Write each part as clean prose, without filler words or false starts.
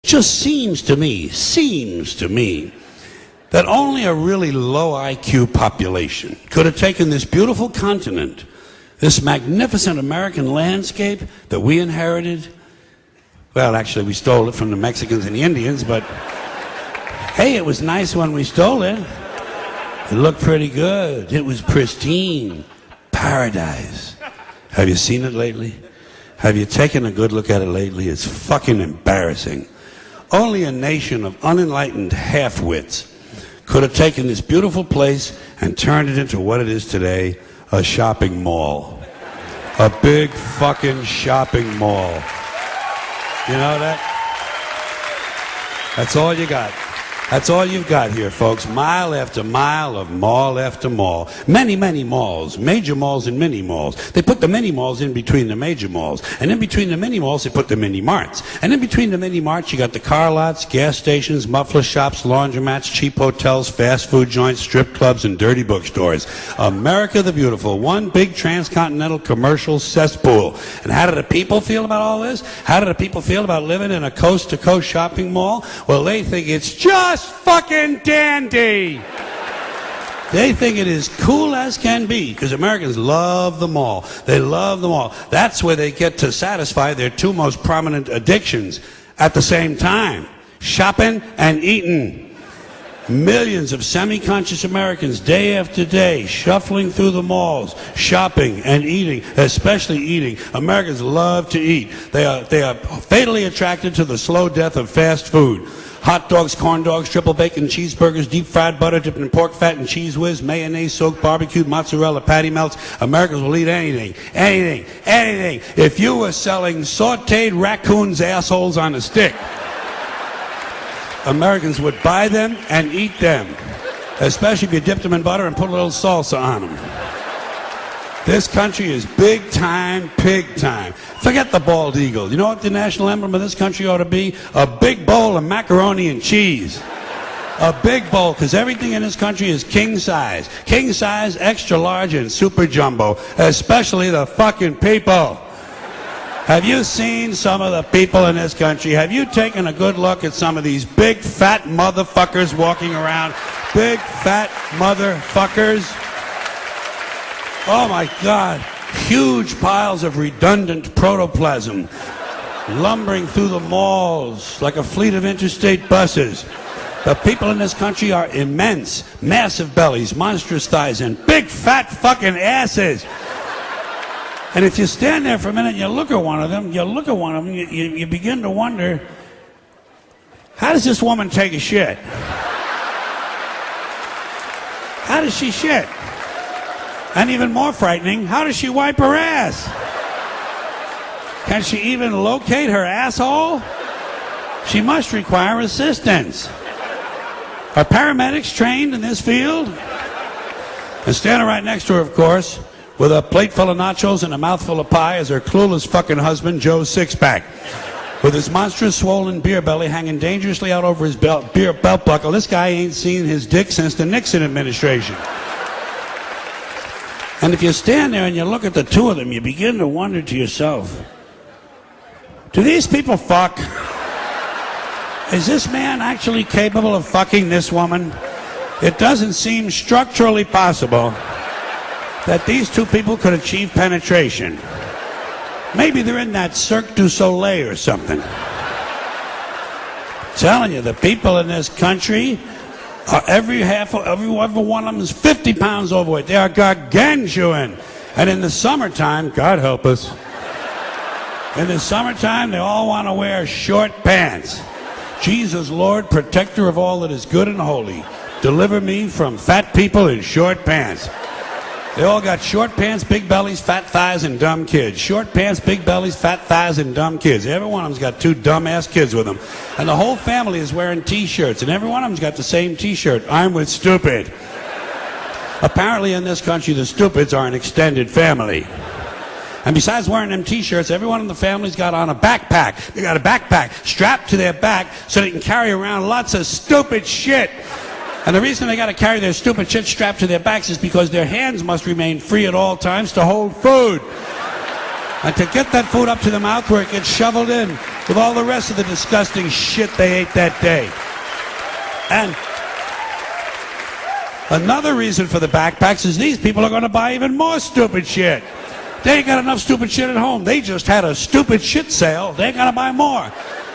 Just seems to me that only a really low IQ population could have taken this beautiful continent, this magnificent American landscape that we inherited. Well, actually, we stole it from the Mexicans and the Indians, but hey, it was nice when we stole it. It looked pretty good. It was pristine. Paradise. Have you seen it lately? Have you taken a good look at it lately? It's fucking embarrassing. Only a nation of unenlightened half-wits could have taken this beautiful place and turned it into what it is today, a shopping mall. A big fucking shopping mall. You know that? That's all you got. That's all you've got here, folks. Mile after mile of mall after mall. Many, many malls. Major malls and mini malls. They put the mini malls in between the major malls. And in between the mini malls, they put the mini marts. And in between the mini marts, you got the car lots, gas stations, muffler shops, laundromats, cheap hotels, fast food joints, strip clubs, and dirty bookstores. America the Beautiful. One big transcontinental commercial cesspool. And how do the people feel about all this? How do the people feel about living in a coast-to-coast shopping mall? Well, they think it's just fucking dandy. They think it is cool as can be because Americans love the mall. They love the mall. That's where they get to satisfy their two most prominent addictions at the same time: shopping and eating. Millions of semi-conscious Americans day after day shuffling through the malls, shopping and eating, especially eating. Americans love to eat. They are fatally attracted to the slow death of fast food. Hot dogs, corn dogs, triple bacon cheeseburgers, deep fried butter dipped in pork fat and cheese whiz, mayonnaise soaked barbecued mozzarella patty melts. Americans will eat anything, anything, anything. If you were selling sauteed raccoons' assholes on a stick, Americans would buy them and eat them, especially if you dipped them in butter and put a little salsa on them. This country is big time, pig time. Forget the bald eagle. You know what the national emblem of this country ought to be? A big bowl of macaroni and cheese. A big bowl, because everything in this country is king size. King size, extra large, and super jumbo. Especially the fucking people. Have you seen some of the people in this country? Have you taken a good look at some of these big fat motherfuckers walking around? Big fat motherfuckers. Oh my God, huge piles of redundant protoplasm lumbering through the malls like a fleet of interstate buses. The people in this country are immense, massive bellies, monstrous thighs, and big fat fucking asses. And if you stand there for a minute and you look at one of them, you begin to wonder, how does this woman take a shit? How does she shit? And even more frightening, how does she wipe her ass? Can she even locate her asshole? She must require assistance. Are paramedics trained in this field? And standing right next to her, of course, with a plate full of nachos and a mouthful of pie, is her clueless fucking husband, Joe Sixpack, with his monstrous swollen beer belly hanging dangerously out over his belt buckle. This guy ain't seen his dick since the Nixon administration. And if you stand there and you look at the two of them, you begin to wonder to yourself, do these people fuck? Is this man actually capable of fucking this woman? It doesn't seem structurally possible that these two people could achieve penetration. Maybe they're in that Cirque du Soleil or something. I'm telling you, the people in this country, every one of them is 50 pounds overweight. They are gargantuan. And in the summertime, God help us, in the summertime, they all want to wear short pants. Jesus, Lord, protector of all that is good and holy, deliver me from fat people in short pants. They all got short pants, big bellies, fat thighs, and dumb kids. Short pants, big bellies, fat thighs, and dumb kids. Every one of them's got two dumb-ass kids with them. And the whole family is wearing T-shirts, and every one of them's got the same T-shirt. I'm with stupid. Apparently in this country, the stupids are an extended family. And besides wearing them T-shirts, every one of the families got on a backpack. They got a backpack strapped to their back so they can carry around lots of stupid shit. And the reason they got to carry their stupid shit strapped to their backs is because their hands must remain free at all times to hold food. And to get that food up to the mouth where it gets shoveled in, with all the rest of the disgusting shit they ate that day. And another reason for the backpacks is these people are going to buy even more stupid shit. They ain't got enough stupid shit at home. They just had a stupid shit sale. They ain't going to buy more.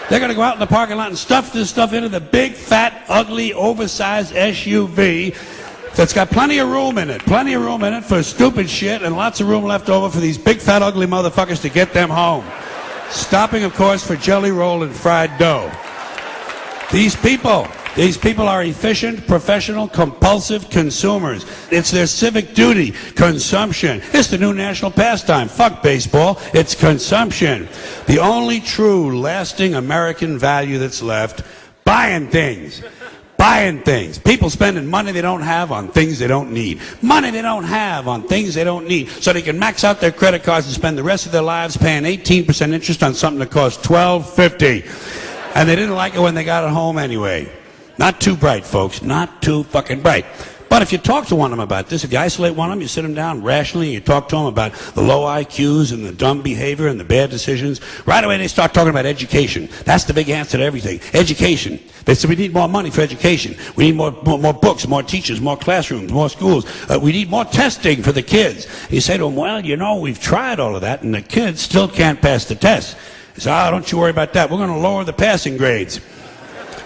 They're going to go out in the parking lot and stuff this stuff into the big, fat, ugly, oversized SUV that's got plenty of room in it. Plenty of room in it for stupid shit and lots of room left over for these big, fat, ugly motherfuckers to get them home. Stopping, of course, for jelly roll and fried dough. These people are efficient, professional, compulsive consumers. It's their civic duty. Consumption. It's the new national pastime. Fuck baseball. It's consumption. The only true, lasting American value that's left, buying things. Buying things. People spending money they don't have on things they don't need. Money they don't have on things they don't need. So they can max out their credit cards and spend the rest of their lives paying 18% interest on something that costs $12.50. And they didn't like it when they got it home anyway. Not too bright, folks. Not too fucking bright. But if you talk to one of them about this, if you isolate one of them, you sit them down rationally, and you talk to them about the low IQs and the dumb behavior and the bad decisions, right away they start talking about education. That's the big answer to everything. Education. They say we need more money for education. We need more books, more teachers, more classrooms, more schools. We need more testing for the kids. And you say to them, well, you know, we've tried all of that, and the kids still can't pass the test. They say, oh, don't you worry about that. We're going to lower the passing grades.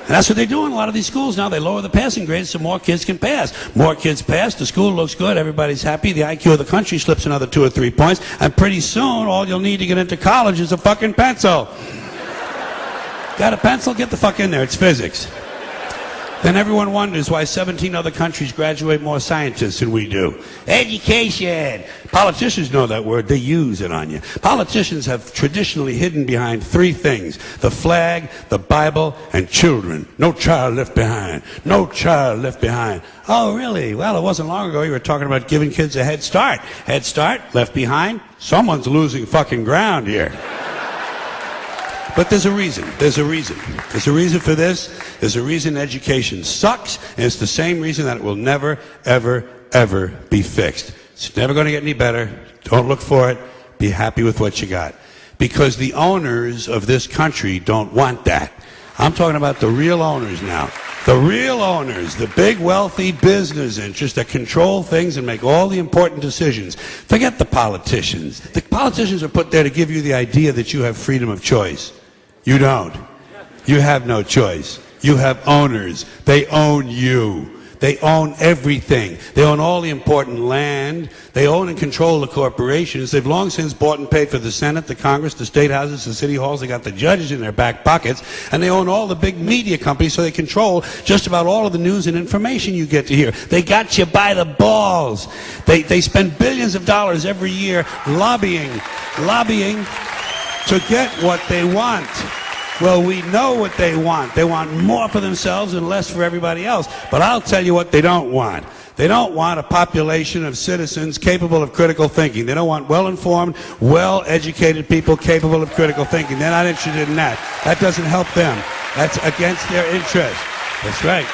And that's what they do in a lot of these schools now. They lower the passing grades so more kids can pass. More kids pass, the school looks good, everybody's happy, the IQ of the country slips another 2 or 3 points, and pretty soon all you'll need to get into college is a fucking pencil. Got a pencil? Get the fuck in there, it's physics. Then everyone wonders why 17 other countries graduate more scientists than we do. Education! Politicians know that word, they use it on you. Politicians have traditionally hidden behind 3 things: the flag, the Bible, and children. No child left behind. No child left behind. Oh, really? Well, it wasn't long ago you were talking about giving kids a head start. Head start, left behind? Someone's losing fucking ground here. But there's a reason. There's a reason. There's a reason for this. There's a reason education sucks, and it's the same reason that it will never, ever, ever be fixed. It's never going to get any better. Don't look for it. Be happy with what you got. Because the owners of this country don't want that. I'm talking about the real owners now. The real owners, the big wealthy business interests that control things and make all the important decisions. Forget the politicians. The politicians are put there to give you the idea that you have freedom of choice. You don't. You have no choice. You have owners. They own you. They own everything. They own all the important land. They own and control the corporations. They've long since bought and paid for the Senate, the Congress, the state houses, the city halls. They got the judges in their back pockets. And they own all the big media companies, so they control just about all of the news and information you get to hear. They got you by the balls. They spend billions of dollars every year lobbying to get what they want. Well, we know what they want. They want more for themselves and less for everybody else. But I'll tell you what they don't want. They don't want a population of citizens capable of critical thinking. They don't want well-informed, well-educated people capable of critical thinking. They're not interested in that. That doesn't help them. That's against their interest. That's right.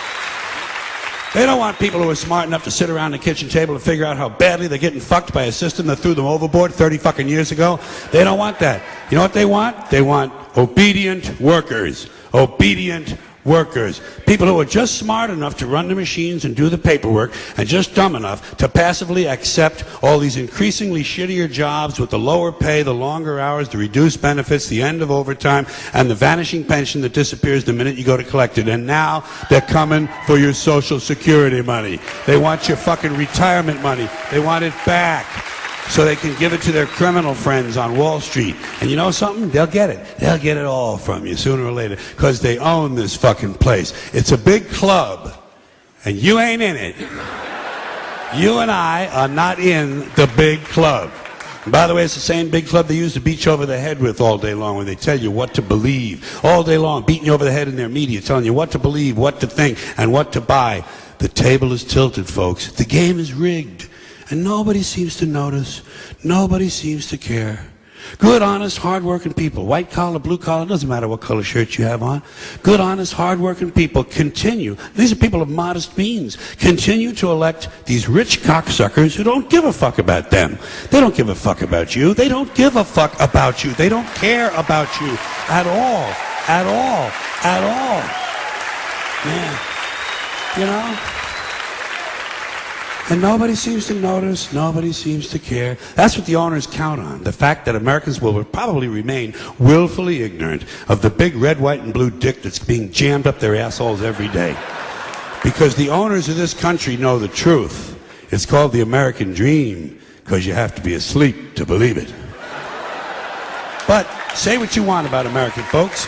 They don't want people who are smart enough to sit around the kitchen table and figure out how badly they're getting fucked by a system that threw them overboard 30 fucking years ago. They don't want that. You know what they want? They want obedient workers. Obedient workers. People who are just smart enough to run the machines and do the paperwork, and just dumb enough to passively accept all these increasingly shittier jobs with the lower pay, the longer hours, the reduced benefits, the end of overtime, and the vanishing pension that disappears the minute you go to collect it. And now they're coming for your Social Security money. They want your fucking retirement money. They want it back, so they can give it to their criminal friends on Wall Street. And you know something? They'll get it. They'll get it all from you sooner or later, because they own this fucking place. It's a big club, and you ain't in it. You and I are not in the big club. And by the way, it's the same big club they use to beat you over the head with all day long, when they tell you what to believe. All day long, beating you over the head in their media, telling you what to believe, what to think, and what to buy. The table is tilted, folks. The game is rigged. And nobody seems to notice. Nobody seems to care. Good, honest, hard-working people, white collar, blue collar, doesn't matter what color shirt you have on. Good, honest, hard-working people continue. These are people of modest means. Continue to elect these rich cocksuckers who don't give a fuck about them. They don't give a fuck about you. They don't give a fuck about you. They don't care about you at all. At all. At all. Man. You know? And nobody seems to notice, nobody seems to care. That's what the owners count on, the fact that Americans will probably remain willfully ignorant of the big red, white, and blue dick that's being jammed up their assholes every day. Because the owners of this country know the truth. It's called the American dream, because you have to be asleep to believe it. But say what you want about American folks.